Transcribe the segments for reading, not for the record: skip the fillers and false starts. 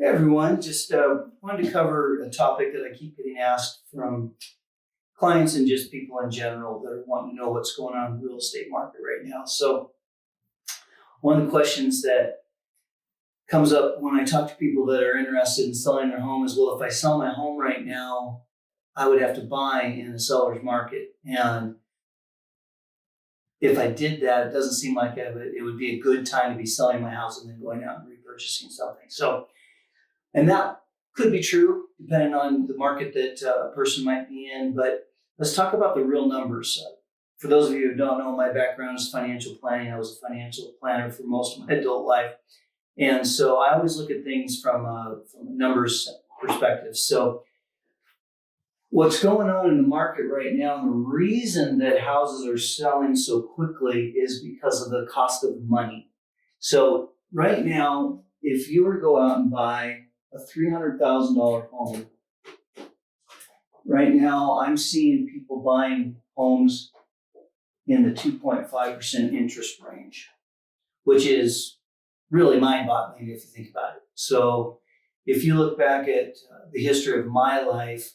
Hey everyone, just wanted to cover a topic that I keep getting asked from clients and just people in general that are wanting to know what's going on in the real estate market right now. So, one of the questions that comes up when I talk to people that are interested in selling their home is, well, if I sell my home right now, I would have to buy in a seller's market. And if I did that, it doesn't seem like it would be a good time to be selling my house and then going out and repurchasing something. And that could be true depending on the market that a person might be in. But let's talk about the real numbers. For those of you who don't know, my background is financial planning. I was a financial planner for most of my adult life. And so I always look at things from a numbers perspective. So what's going on in the market right now, and the reason that houses are selling so quickly is because of the cost of money. So right now, if you were to go out and buy a $300,000 home, right now I'm seeing people buying homes in the 2.5% interest range, which is really mind-boggling if you think about it. So if you look back at the history of my life,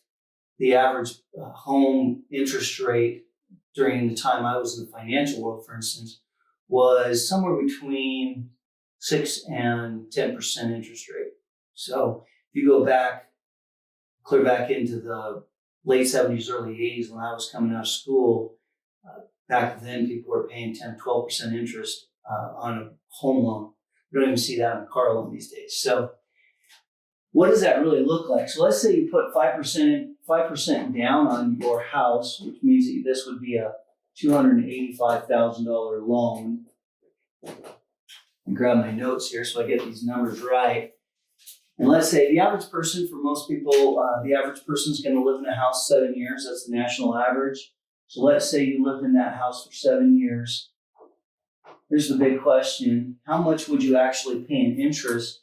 the average home interest rate during the time I was in the financial world, for instance, was somewhere between 6 and 10% interest rate. So if you go back, clear back into the late 70s, early 80s, when I was coming out of school, back then people were paying 10, 12% interest on a home loan. You don't even see that on a car loan these days. So what does that really look like? So let's say you put 5% down on your house, which means that this would be a $285,000 loan. And grab my notes here so I get these numbers right. And let's say the average person, for most people, the average person is going to live in a house 7 years. That's the national average. So let's say you lived in that house for 7 years. Here's the big question. How much would you actually pay in interest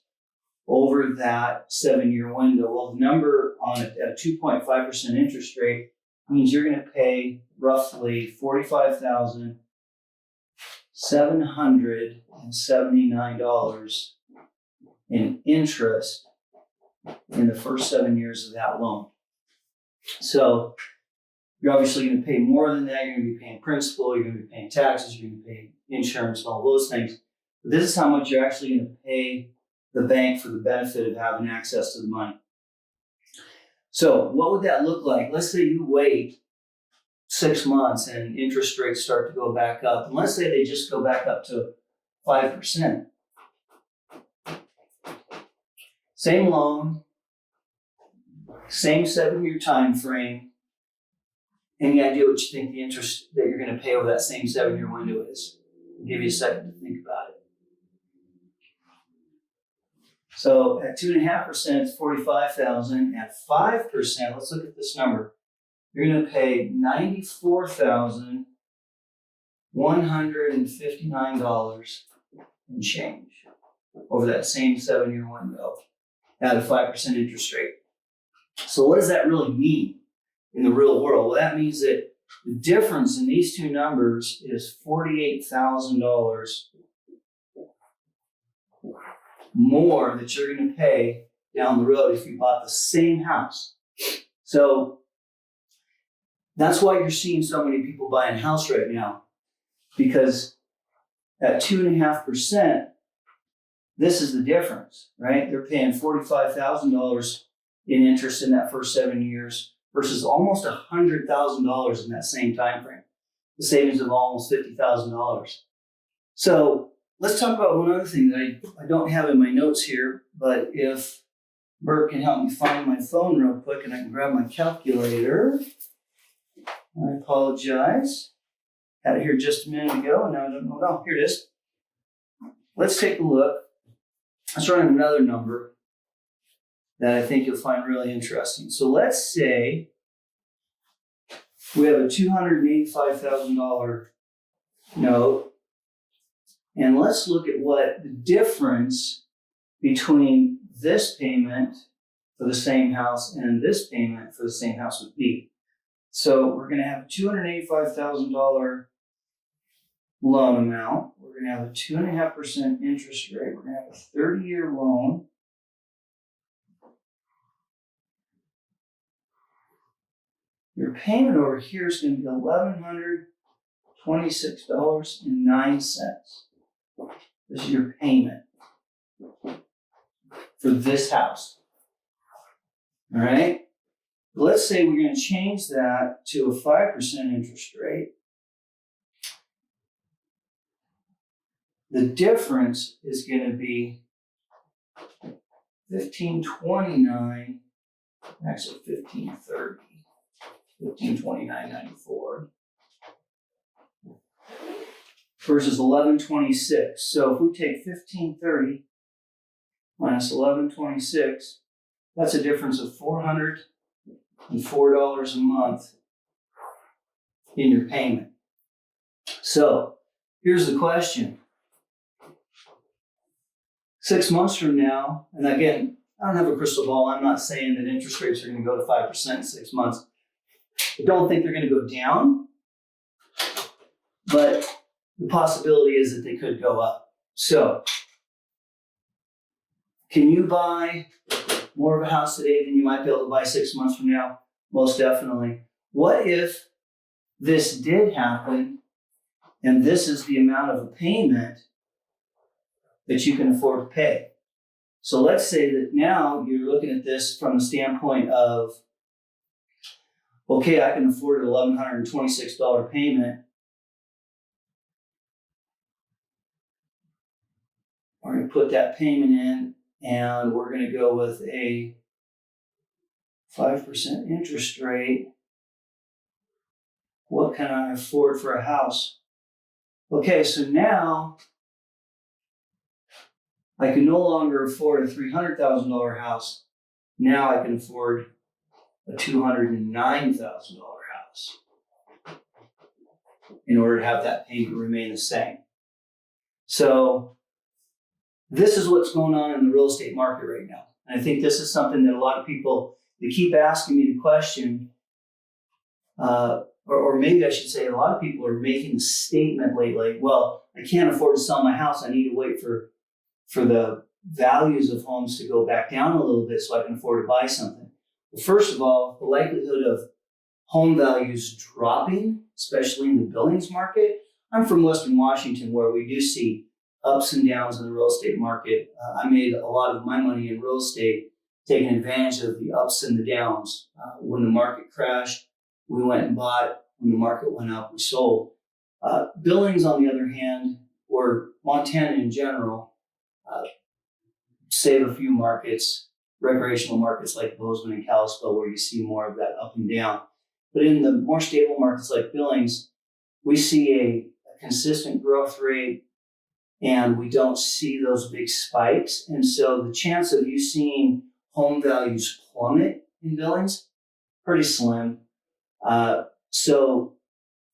over that 7-year window? Well, the number on a 2.5% interest rate means you're going to pay roughly $45,779 in interest in the first 7 years of that loan. So you're obviously going to pay more than that. You're going to be paying principal, you're going to be paying taxes, you're going to pay insurance, and all those things. But this is how much you're actually going to pay the bank for the benefit of having access to the money. So what would that look like? Let's say you wait 6 months and interest rates start to go back up. And let's say they just go back up to 5%. Same loan, same 7-year time frame. Any idea what you think the interest that you're going to pay over that same 7-year window is? I'll give you a second to think about it. So at 2.5%, it's $45,000. At 5%, let's look at this number. You're going to pay $94,159 and change over that same 7-year window at a 5% interest rate. So what does that really mean in the real world? Well, that means that the difference in these two numbers is $48,000 more that you're going to pay down the road if you bought the same house. So that's why you're seeing so many people buying a house right now, because at 2.5%, this is the difference, right? They're paying $45,000 in interest in that first 7 years versus almost $100,000 in that same time frame. The savings of almost $50,000. So let's talk about one other thing that I don't have in my notes here, but if Bert can help me find my phone real quick and I can grab my calculator. I apologize. Had it here just a minute ago and now I don't know. No, here it is. Let's take a look. Let's run another number that I think you'll find really interesting. So let's say we have a $285,000 note, and let's look at what the difference between this payment for the same house and this payment for the same house would be. So we're going to have a $285,000 loan amount. We're going to have a 2.5% interest rate. We're going to have a 30-year loan. Your payment over here is going to be $1,126.09. This is your payment for this house. All right? Let's say we're going to change that to a 5% interest rate. The difference is going to be $1,529, actually $1,530, $1,529.94 versus $1,126. So if we take $1,530 minus $1,126, that's a difference of $404 a month in your payment. So here's the question. 6 months from now, and again, I don't have a crystal ball. I'm not saying that interest rates are going to go to 5% in 6 months. I don't think they're going to go down, but the possibility is that they could go up. So, can you buy more of a house today than you might be able to buy 6 months from now? Most definitely. What if this did happen and this is the amount of a payment that you can afford to pay? So let's say that now you're looking at this from the standpoint of, okay, I can afford an $1,126 payment. We're going to put that payment in, and we're going to go with a 5% interest rate. What can I afford for a house? Okay, so now I can no longer afford a $300,000 house. Now I can afford a $209,000 house in order to have that payment remain the same. So this is what's going on in the real estate market right now. And I think this is something that a lot of people, they keep asking me the question, or maybe I should say a lot of people are making the statement lately, well, I can't afford to sell my house. I need to wait for the values of homes to go back down a little bit so I can afford to buy something. Well, first of all, the likelihood of home values dropping, especially in the Billings market. I'm from Western Washington, where we do see ups and downs in the real estate market. I made a lot of my money in real estate taking advantage of the ups and the downs. When the market crashed, we went and bought. When the market went up, we sold. Billings, on the other hand, or Montana in general, save a few markets, recreational markets like Bozeman and Kalispell, where you see more of that up and down. But in the more stable markets like Billings, we see a consistent growth rate, and we don't see those big spikes. And so the chance of you seeing home values plummet in Billings, pretty slim. So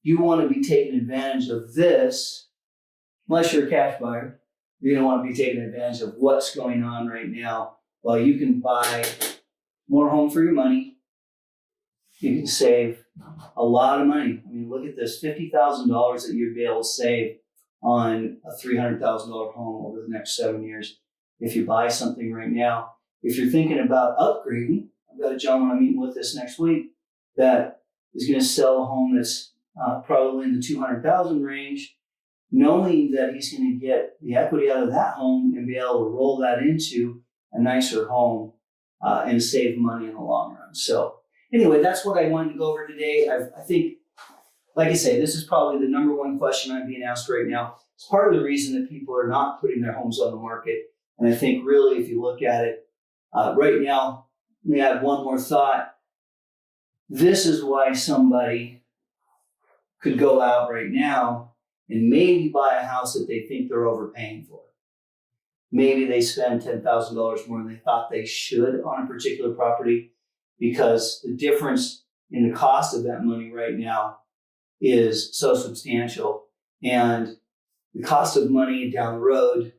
you want to be taking advantage of this, unless you're a cash buyer. You're going to want to be taking advantage of what's going on right now. While you can buy more home for your money, you can save a lot of money. I mean, look at this, $50,000 that you'd be able to save on a $300,000 home over the next 7 years if you buy something right now. If you're thinking about upgrading, I've got a gentleman I'm meeting with this next week that is going to sell a home that's probably in the $200,000 range, knowing that he's going to get the equity out of that home and be able to roll that into a nicer home and save money in the long run. So anyway, that's what I wanted to go over today. I think, like I say, this is probably the number one question I'm being asked right now. It's part of the reason that people are not putting their homes on the market. And I think really, if you look at it right now, let me add one more thought. This is why somebody could go out right now and maybe buy a house that they think they're overpaying for. Maybe they spend $10,000 more than they thought they should on a particular property, because the difference in the cost of that money right now is so substantial. And the cost of money down the road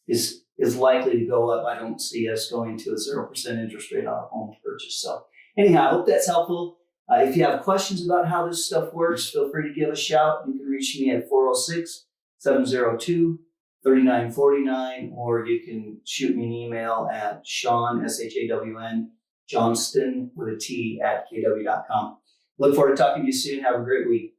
is likely to go up. I don't see us going to a 0% interest rate on a home purchase. So anyhow, I hope that's helpful. If you have questions about how this stuff works, feel free to give a shout. You can reach me at 406-702-3949, or you can shoot me an email at Shawn, S-H-A-W-N, Johnston with a T @ KW.com. Look forward to talking to you soon. Have a great week.